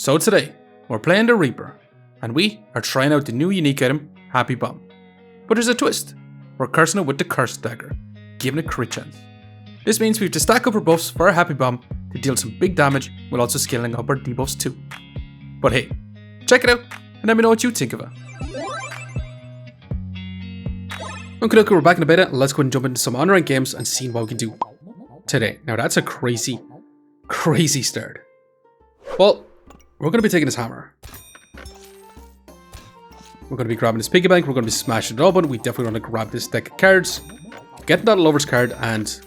So today, we're playing the Reaper, and we are trying out the new unique item, Happy Bomb. But there's a twist. We're cursing it with the Cursed Dagger, giving it crit chance. This means we have to stack up our buffs for our Happy Bomb to deal some big damage while also scaling up our debuffs too. But hey, check it out and let me know what you think of it. Okay, we're back in the beta. Let's go and jump into some on-ranked games and see what we can do today. Now that's a crazy start. Well, we're going to be taking this hammer. We're going to be grabbing this piggy bank. We're going to be smashing it open. We definitely want to grab this deck of cards. Getting that lover's card, and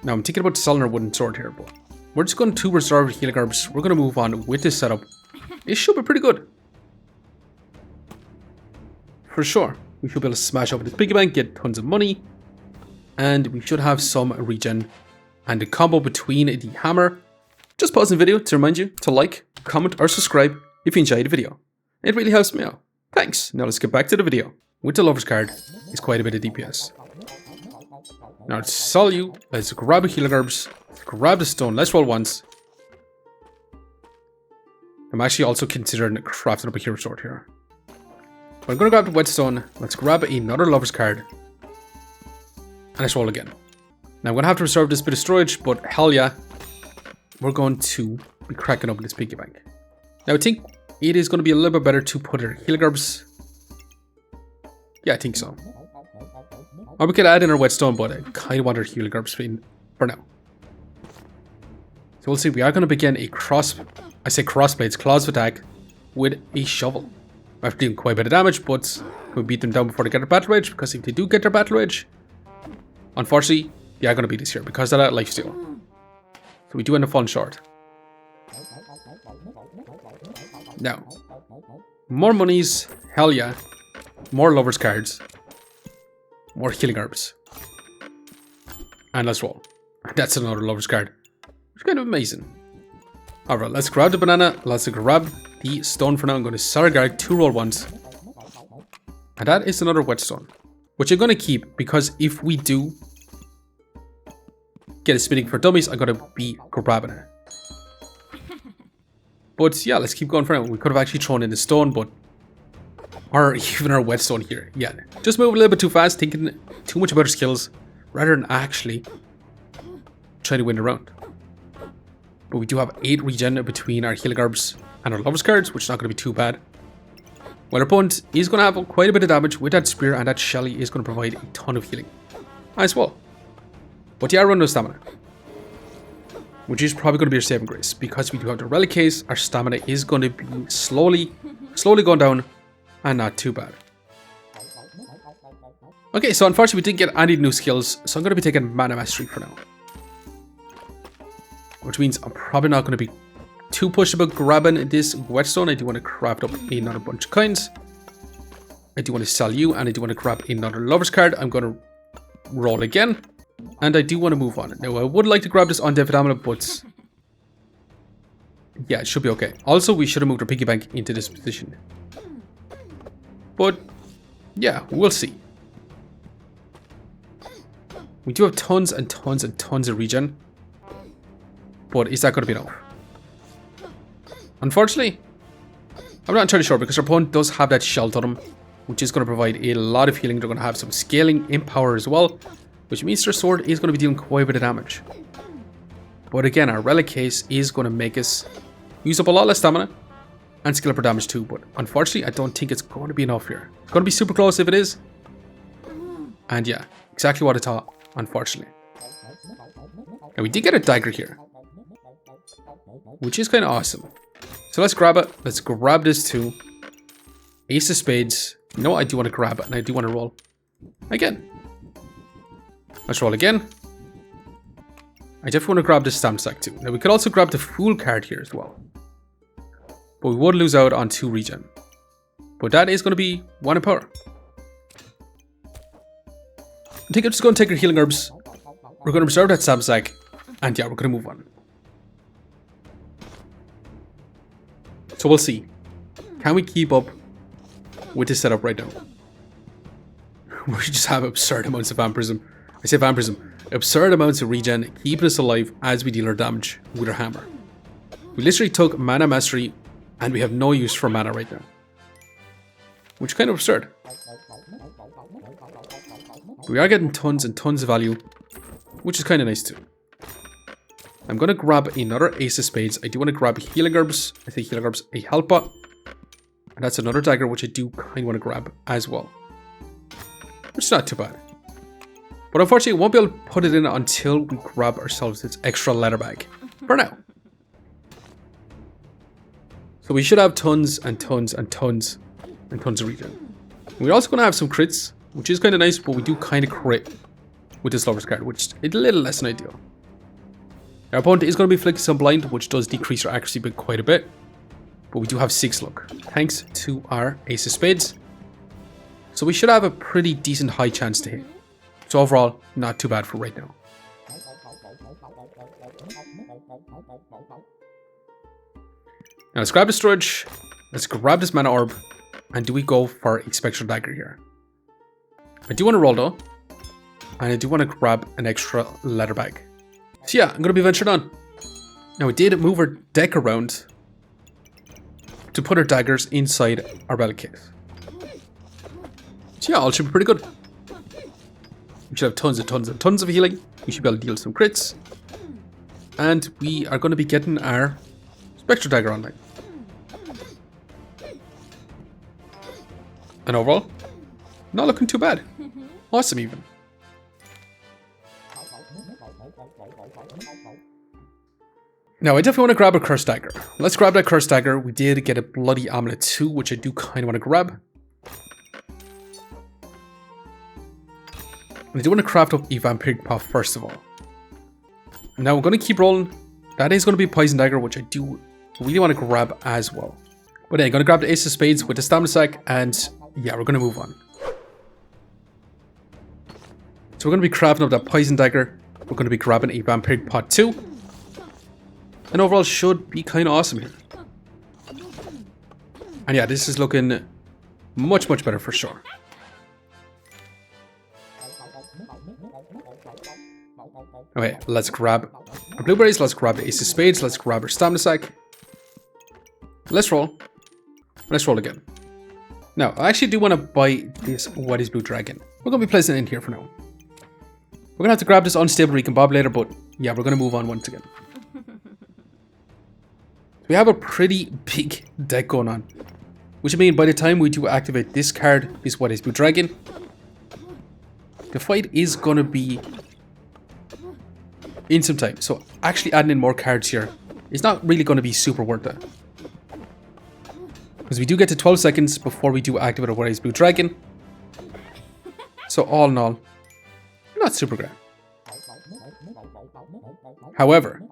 now I'm thinking about selling our wooden sword here, but we're just going to reserve healing herbs. We're going to move on with this setup. It should be pretty good. For sure. We should be able to smash open this piggy bank, get tons of money, and we should have some regen. And the combo between the hammer. Just pause the video to remind you to like, comment, or subscribe if you enjoyed the video. It really helps me out. Thanks. Now let's get back to the video. With the lover's card, it's quite a bit of DPS. Now to sell you, let's grab a healing herbs, grab the stone, let's roll once. I'm actually also considering crafting up a hero sword here. But I'm going to grab the whetstone, let's grab another lover's card, and let's roll again. Now I'm going to have to reserve this bit of storage, but hell yeah, we're going to be cracking open this piggy bank. Now I think it is going to be a little bit better to put our healing herbs. Yeah, I think so. Or we could add in our whetstone, but I kind of want our healing herbs for now. So we'll see, we are going to begin a crossblades, claws of attack with a shovel. After doing quite a bit of damage, but we beat them down before they get their battle rage, because if they do get their battle rage, unfortunately, they are going to beat us here because of that lifesteal. So we do end up falling short. Now, more monies, hell yeah. More lovers cards. More healing herbs. And let's roll. That's another lovers card. Which is kind of amazing. Alright, let's grab the banana. Let's grab the stone for now. I'm going to sell our guard 2 roll once. And that is another whetstone. Which I'm going to keep because if we do get a spinning for dummies, I'm going to be grabbing it. But yeah, let's keep going for now. We could have actually thrown in the stone, but or even our whetstone here. Yeah, just move a little bit too fast, thinking too much about our skills rather than actually trying to win the round. But we do have 8 regen between our healing herbs and our lover's cards, which is not going to be too bad. Well, our opponent is going to have quite a bit of damage with that spear, and that Shelly is going to provide a ton of healing as well. But yeah, run no stamina, which is probably going to be our saving grace, because we do have the relic case. Our stamina is going to be slowly going down, and not too bad. Okay, so unfortunately we didn't get any new skills, so I'm going to be taking Mana Mastery for now. Which means I'm probably not going to be too pushed about grabbing this whetstone. I do want to craft up another bunch of coins. I do want to sell you, and I do want to grab another lover's card. I'm going to roll again. And I do want to move on. Now, I would like to grab this undead phenomenon, but yeah, it should be okay. Also, we should have moved our piggy bank into this position. But yeah, we'll see. We do have tons and tons and tons of regen. But is that going to be enough? Unfortunately, I'm not entirely sure, because our opponent does have that shell totem, which is going to provide a lot of healing. They're going to have some scaling in power as well, which means their sword is going to be dealing quite a bit of damage. But again, our relic case is going to make us use up a lot less stamina and skill up our damage too. But unfortunately, I don't think it's going to be enough here. It's going to be super close if it is. And yeah, exactly what I thought, unfortunately. Now, we did get a dagger here, which is kind of awesome. So let's grab it. Let's grab this too. Ace of spades. You know what? I do want to grab it, and I do want to roll again. Let's roll again. I definitely want to grab this stamp stack too. Now we could also grab the Fool card here as well. But we would lose out on 2 regen. But that is going to be 1 in power. I think I'm just going to take our healing herbs. We're going to reserve that stamp stack. And yeah, we're going to move on. So we'll see. Can we keep up with this setup right now? We just have absurd amounts of vampirism. I say vampirism. Absurd amounts of regen, keeping us alive as we deal our damage with our hammer. We literally took mana mastery and we have no use for mana right now. Which is kind of absurd. We are getting tons and tons of value, which is kind of nice too. I'm going to grab another Ace of Spades. I do want to grab Healing Herbs. I think Healing Herbs a help bot. And that's another dagger, which I do kind of want to grab as well. Which is not too bad. But unfortunately, we won't be able to put it in until we grab ourselves this extra leather bag. For now. So we should have tons and tons and tons and tons of regen. We're also going to have some crits, which is kind of nice, but we do kind of crit with this Lover's card, which is a little less than ideal. Our opponent is going to be flicking some blind, which does decrease our accuracy by quite a bit. But we do have 6 luck, thanks to our Ace of Spades. So we should have a pretty decent high chance to hit. So overall, not too bad for right now. Now let's grab the storage, let's grab this mana orb, and do we go for a Spectral Dagger here? I do want to roll though, and I do want to grab an extra leather bag. So yeah, I'm going to be ventured on. Now we did move our deck around to put our daggers inside our relic case. So yeah, all should be pretty good. We should have tons and tons and tons of healing. We should be able to deal some crits. And we are going to be getting our Spectral Dagger online. And overall, not looking too bad. Awesome even. Now I definitely want to grab a Cursed Dagger. Let's grab that Cursed Dagger. We did get a Bloody Amulet too, which I do kind of want to grab. And I do want to craft up a Vampiric Puff first of all. Now we're going to keep rolling. That is going to be a Poison Dagger, which I do really want to grab as well. But yeah, I'm going to grab the Ace of Spades with the Stamina Sack, and yeah, we're going to move on. So we're going to be crafting up that Poison Dagger. We're going to be grabbing a Vampiric Pot too. And overall should be kind of awesome here. And yeah, this is looking much, much better for sure. Okay, let's grab our blueberries, let's grab the Ace of Spades, let's grab our Stamina Sack. Let's roll. Let's roll again. Now, I actually do want to buy this What is Blue Dragon. We're going to be placing it in here for now. We're going to have to grab this Unstable Recombobulator, but yeah, we're going to move on once again. We have a pretty big deck going on, which I mean by the time we do activate this card, this What is Blue Dragon, the fight is going to be in some time. So actually adding in more cards here is not really going to be super worth it. Because we do get to 12 seconds before we do activate a What is Blue Dragon. So all in all, not super great. However,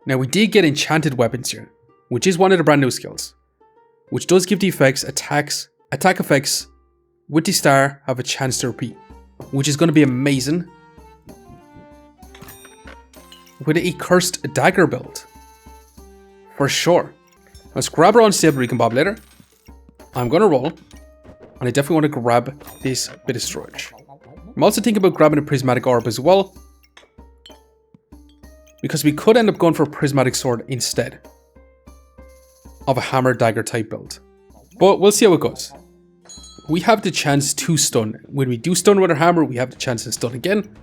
now we did get Enchanted Weapons here, which is one of the brand new skills, which does give the effects, attack effects with the star have a chance to repeat, which is going to be amazing with a Cursed Dagger build, for sure. Let's grab our Unstable Recombobulator. I'm going to roll, and I definitely want to grab this bit of storage. I'm also thinking about grabbing a Prismatic Orb as well, because we could end up going for a Prismatic Sword instead of a Hammer Dagger type build. But we'll see how it goes. We have the chance to stun. When we do stun with our hammer, we have the chance to stun again.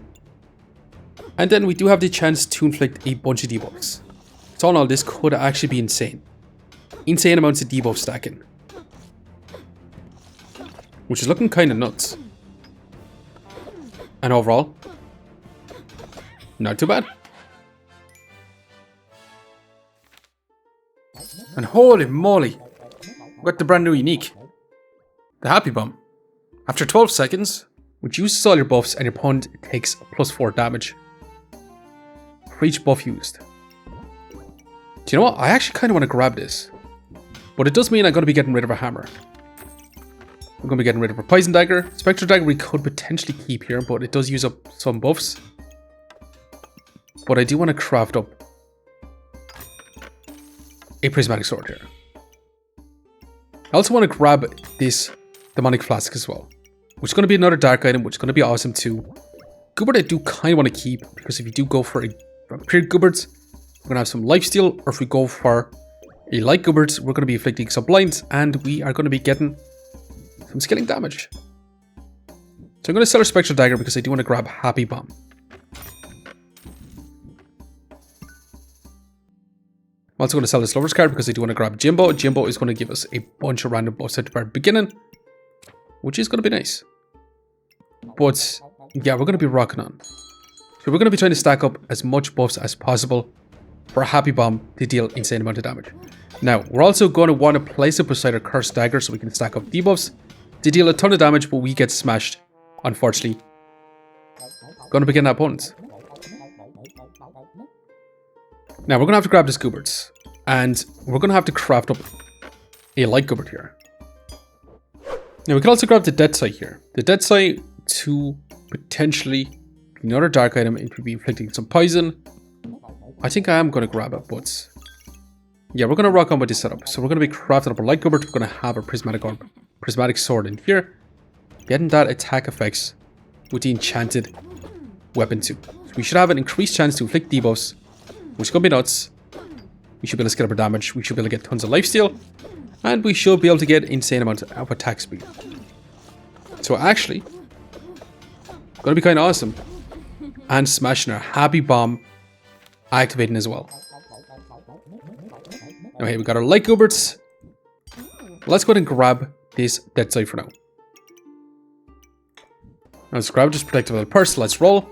And then we do have the chance to inflict a bunch of debuffs. So all in all, this could actually be insane. Insane amounts of debuff stacking. Which is looking kind of nuts. And overall, not too bad. And holy moly, we got the brand new unique. The Happy Bomb. After 12 seconds, which uses all your buffs and your opponent takes +4 damage for each buff used. Do you know what? I actually kind of want to grab this. But it does mean I'm going to be getting rid of a hammer. I'm going to be getting rid of a Poison Dagger. Spectral Dagger we could potentially keep here, but it does use up some buffs. But I do want to craft up a Prismatic Sword here. I also want to grab this Demonic Flask as well, which is going to be another dark item, which is going to be awesome too. Goobert I do kind of want to keep, because if you do go for a Vampiric Gooberts, we're going to have some lifesteal, or if we go for a light Gubbert, we're going to be inflicting some blinds, and we are going to be getting some skilling damage. So I'm going to sell our Spectral Dagger because I do want to grab Happy Bomb. I'm also going to sell this Lover's card because I do want to grab Jimbo. Jimbo is going to give us a bunch of random buffs at the very beginning, which is going to be nice. But yeah, we're going to be rocking on. So we're going to be trying to stack up as much buffs as possible for a Happy Bomb to deal insane amount of damage. Now, we're also going to want to place it beside our Cursed Dagger so we can stack up debuffs to deal a ton of damage, but we get smashed, unfortunately. Going to begin opponents. Now, we're going to have to grab this Gubberts, and we're going to have to craft up a light Gubbert here. Now, we can also grab the Dead Sight here. The Dead Sight to potentially another dark item into be inflicting some poison. I think I am going to grab it, but yeah, we're going to rock on with this setup. So we're going to be crafting up a light Gubbert. We're going to have a prismatic sword in here, getting that attack effects with the enchanted weapon too. So we should have an increased chance to inflict debuffs, which is going to be nuts. We should be able to scale up our damage. We should be able to get tons of lifesteal, and we should be able to get insane amounts of attack speed. So actually, going to be kind of awesome. And smashing our Happy Bomb activating as well. Okay, we got our light Gubberts. Let's go ahead and grab this Dead Sight for now. Let's grab this Protective Little Purse. Let's roll.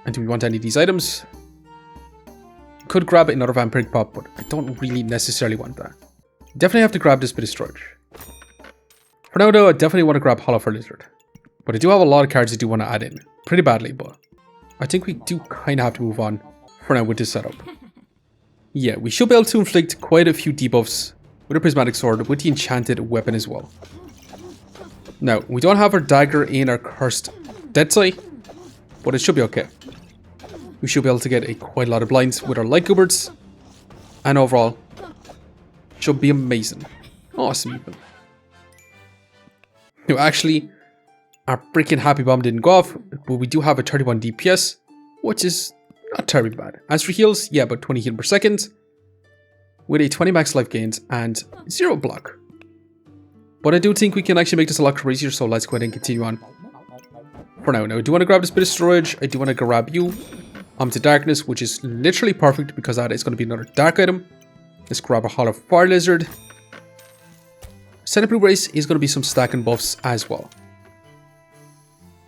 And do we want any of these items? Could grab another Vampiric Pop, but I don't really necessarily want that. Definitely have to grab this bit of storage. For now though, I definitely want to grab Hollow Fur Lizard. But I do have a lot of cards I do want to add in. Pretty badly, but I think we do kind of have to move on for now with this setup. Yeah, we should be able to inflict quite a few debuffs with a Prismatic Sword with the Enchanted weapon as well. Now, we don't have our Dagger in our Cursed Dead Sight, but it should be okay. We should be able to get quite a lot of blinds with our light Gubberts, and overall, should be amazing. Awesome even. Now actually, our freaking Happy Bomb didn't go off, but we do have a 31 DPS, which is not terribly bad. As for heals, yeah, about 20 heal per second, with a 20 max life gains and 0 block. But I do think we can actually make this a lot crazier, so let's go ahead and continue on for now. Now, I do want to grab this bit of storage. I do want to grab you onto Darkness, which is literally perfect because that is going to be another dark item. Let's grab a Hollow Fire Lizard. Senate Blue Race is going to be some stacking buffs as well.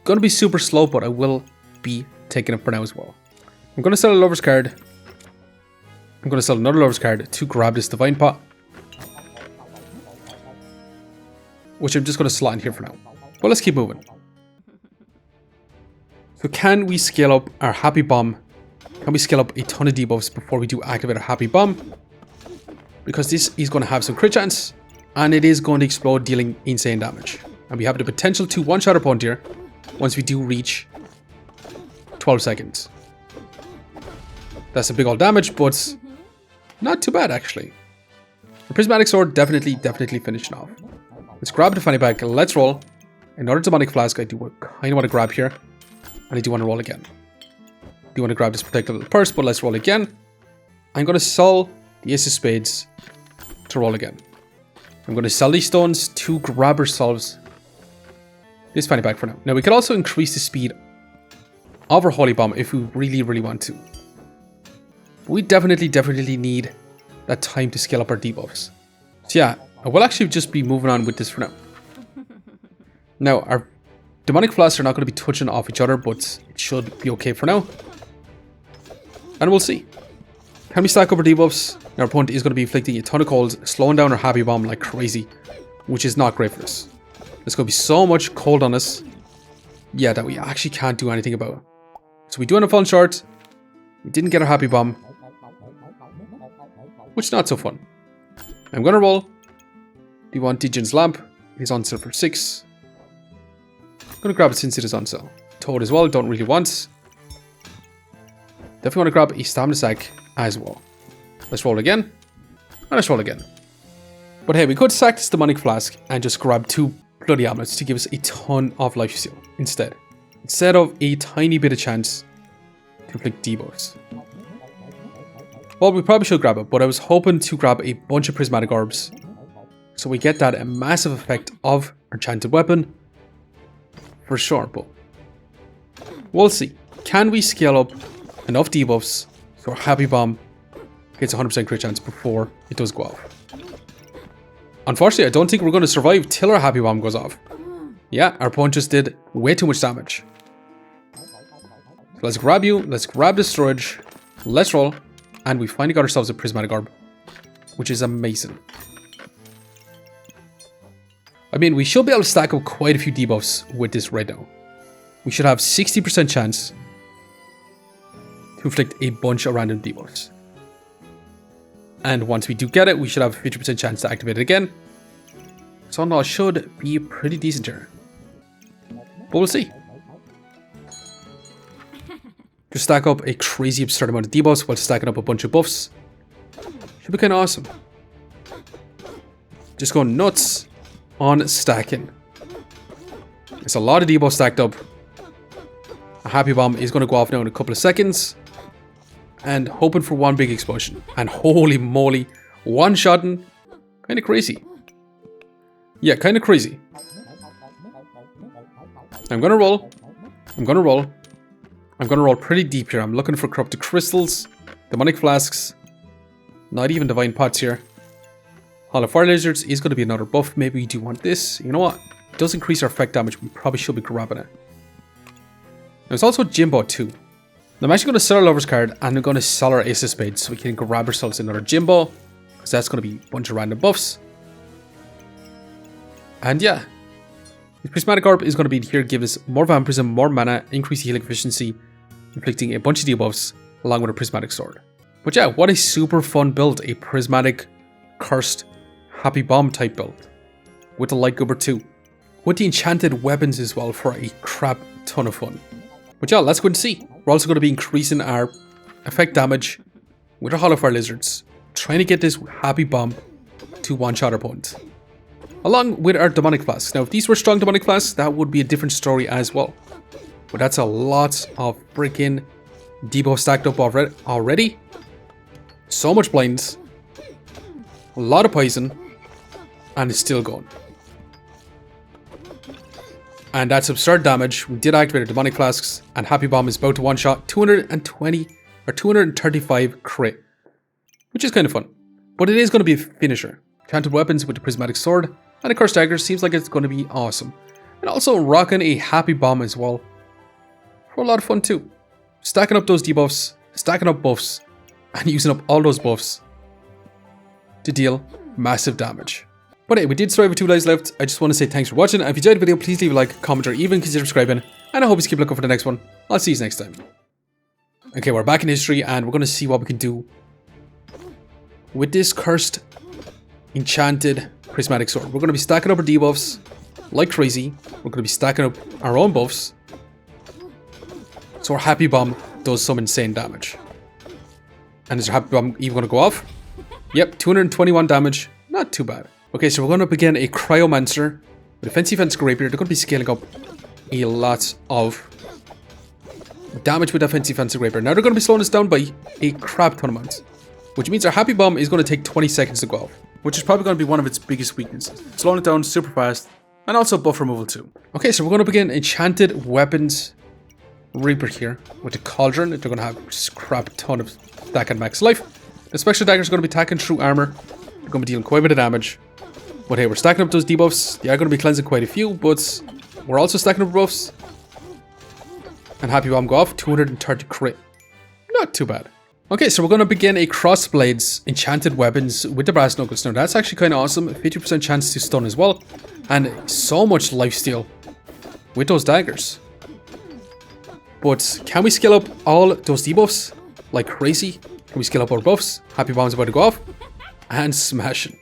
Going to be super slow, but I will be taking it for now as well. I'm going to sell a Lover's card. I'm going to sell another Lover's card to grab this Divine Pot, which I'm just going to slot in here for now. But let's keep moving. So can we scale up our Happy Bomb? Can we scale up a ton of debuffs before we do activate our Happy Bomb? Because this is going to have some crit chance, and it is going to explode, dealing insane damage. And we have the potential to one-shot our opponent here once we do reach 12 seconds. That's a big old damage, but not too bad actually. The Prismatic Sword definitely finishing off. Let's grab the fanny bag. Let's roll. Another Demonic Flask I do kind of want to grab here. And I do want to roll again. I do want to grab this Protective Little Purse, but let's roll again. I'm going to sell the Ace of Spades to roll again. I'm going to sell these stones to grab ourselves this fanny bag for now. Now, we could also increase the speed of our Holy Bomb if we really want to. We definitely need that time to scale up our debuffs. So yeah, I will actually just be moving on with this for now. Now, our Demonic Flasks are not going to be touching off each other, but it should be okay for now. And we'll see. Can we stack up our debuffs? Our opponent is going to be inflicting a ton of colds, slowing down our Happy Bomb like crazy, which is not great for us. There's going to be so much cold on us, yeah, that we actually can't do anything about. So we do end up falling short. We didn't get our Happy Bomb, which is not so fun. I'm going to roll. Do you want Digen's Lamp? It is on sale for 6. I'm going to grab it since it is on sale. Toad as well, don't really want. Definitely want to grab a Stamina Sack as well. Let's roll again. And let's roll again. But hey, we could sack this Demonic Flask and just grab 2 Bloody Amulets to give us a ton of lifesteal instead. Instead of a tiny bit of chance to inflict debuffs. Well, we probably should grab it, but I was hoping to grab a bunch of prismatic orbs. So we get that massive effect of Enchanted Weapon. For sure, but we'll see. Can we scale up enough debuffs so our Happy Bomb gets 100% crit chance before it does go off? Unfortunately, I don't think we're going to survive till our Happy Bomb goes off. Yeah, our opponent just did way too much damage. So let's grab you, let's grab the storage, let's roll, and we finally got ourselves a Prismatic Orb, which is amazing. I mean, we should be able to stack up quite a few debuffs with this right now. We should have 60% chance to inflict a bunch of random debuffs. And once we do get it, we should have a 50% chance to activate it again. So all should be pretty decent here. But we'll see. Just stack up a crazy absurd amount of debuffs while stacking up a bunch of buffs. Should be kind of awesome. Just going nuts on stacking. It's a lot of debuffs stacked up. A Happy Bomb is going to go off now in a couple of seconds. And hoping for one big explosion. And holy moly, one-shotting. Kind of crazy. Yeah, kind of crazy. I'm going to roll. I'm going to roll. I'm going to roll pretty deep here. I'm looking for corrupted crystals, demonic flasks, not even divine pots here. Hollow fire lizards is going to be another buff. Maybe we do want this. You know what? It does increase our effect damage. We probably should be grabbing it. There's also Jimbo too. I'm actually going to sell our Lover's card and I'm going to sell our Ace of Spades so we can grab ourselves another Jimbo. Because that's going to be a bunch of random buffs. And yeah. The Prismatic Orb is going to be here, give us more vampirism, more mana, increase healing efficiency, inflicting a bunch of debuffs along with a Prismatic Sword. But yeah, what a super fun build. A Prismatic, Cursed, Happy Bomb type build. With the Light Goober too. With the Enchanted Weapons as well for a crap ton of fun. But yeah, let's go and see. We're also going to be increasing our effect damage with our Hollow Fire Lizards. Trying to get this Happy Bomb to one-shot our opponent. Along with our Demonic Flasks. Now, if these were strong Demonic Flasks, that would be a different story as well. But that's a lot of freaking debuff stacked up already. So much blinds. A lot of poison. And it's still going. And that's absurd damage. We did activate our Demonic Flasks. And Happy Bomb is about to one-shot 220 or 235 crit. Which is kind of fun. But it is going to be a finisher. Enchanted Weapons with the Prismatic Sword. And a Cursed Dagger seems like it's going to be awesome. And also rocking a Happy Bomb as well. For a lot of fun too. Stacking up those debuffs, stacking up buffs, and using up all those buffs to deal massive damage. But hey, we did survive with 2 lives left. I just want to say thanks for watching. And if you enjoyed the video, please leave a like, comment, or even consider subscribing. And I hope you keep looking for the next one. I'll see you next time. Okay, we're back in history and we're going to see what we can do with this Cursed Enchanted Prismatic Sword. We're going to be stacking up our debuffs like crazy. We're going to be stacking up our own buffs. So our Happy Bomb does some insane damage. And is our Happy Bomb even going to go off? Yep, 221 damage. Not too bad. Okay, so we're going to begin a Cryomancer with a Fancy Fence Rapier. They're going to be scaling up a lot of damage with that Fancy Fence Rapier. Now they're going to be slowing us down by a crap ton of amounts. Which means our Happy Bomb is going to take 20 seconds to go off. Which is probably going to be one of its biggest weaknesses. Slowing it down super fast. And also buff removal too. Okay, so we're going to begin Enchanted Weapons Reaper here. With the Cauldron. They're going to have just a crap ton of stack and max life. The Spectral Dagger is going to be attacking through armor. They're going to be dealing quite a bit of damage. But hey, we're stacking up those debuffs. They are going to be cleansing quite a few. But we're also stacking up buffs. And Happy Bomb go off. 230 crit. Not too bad. Okay, so we're going to begin a Crossblades Enchanted Weapons with the Brass Knuckles. Now that's actually kind of awesome. 50% chance to stun as well. And so much lifesteal with those daggers. But can we scale up all those debuffs like crazy? Can we scale up our buffs? Happy Bomb's about to go off. And smashing.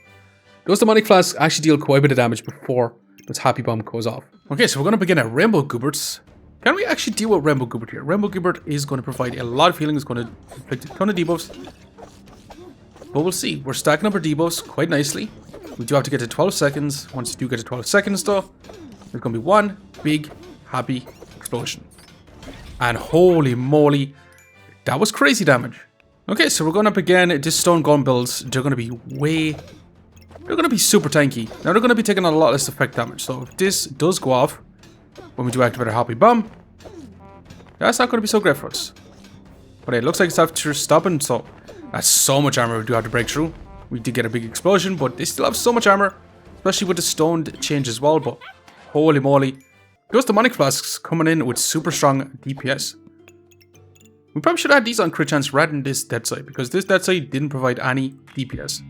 Those Demonic Flasks actually deal quite a bit of damage before this Happy Bomb goes off. Okay, so we're going to begin at Rainbow Gooberts. Can we actually deal with Rainbow Goobert here? Rainbow Goobert is going to provide a lot of healing. It's going to inflict a ton of debuffs. But we'll see. We're stacking up our debuffs quite nicely. We do have to get to 12 seconds. Once you do get to 12 seconds though, there's going to be one big happy explosion. And holy moly, that was crazy damage. Okay, so we're going up again. This stone golem builds, they're going to be they're going to be super tanky. Now they're going to be taking a lot less effect damage. So if this does go off, when we do activate our Happy Bomb, that's not going to be so great for us. But it looks like it's after stopping, so that's so much armor we do have to break through. We did get a big explosion, but they still have so much armor, especially with the stoned change as well. But holy moly, those demonic flasks coming in with super strong DPS. We probably should have had these on crit chance rather than this dead side, because this dead side didn't provide any DPS.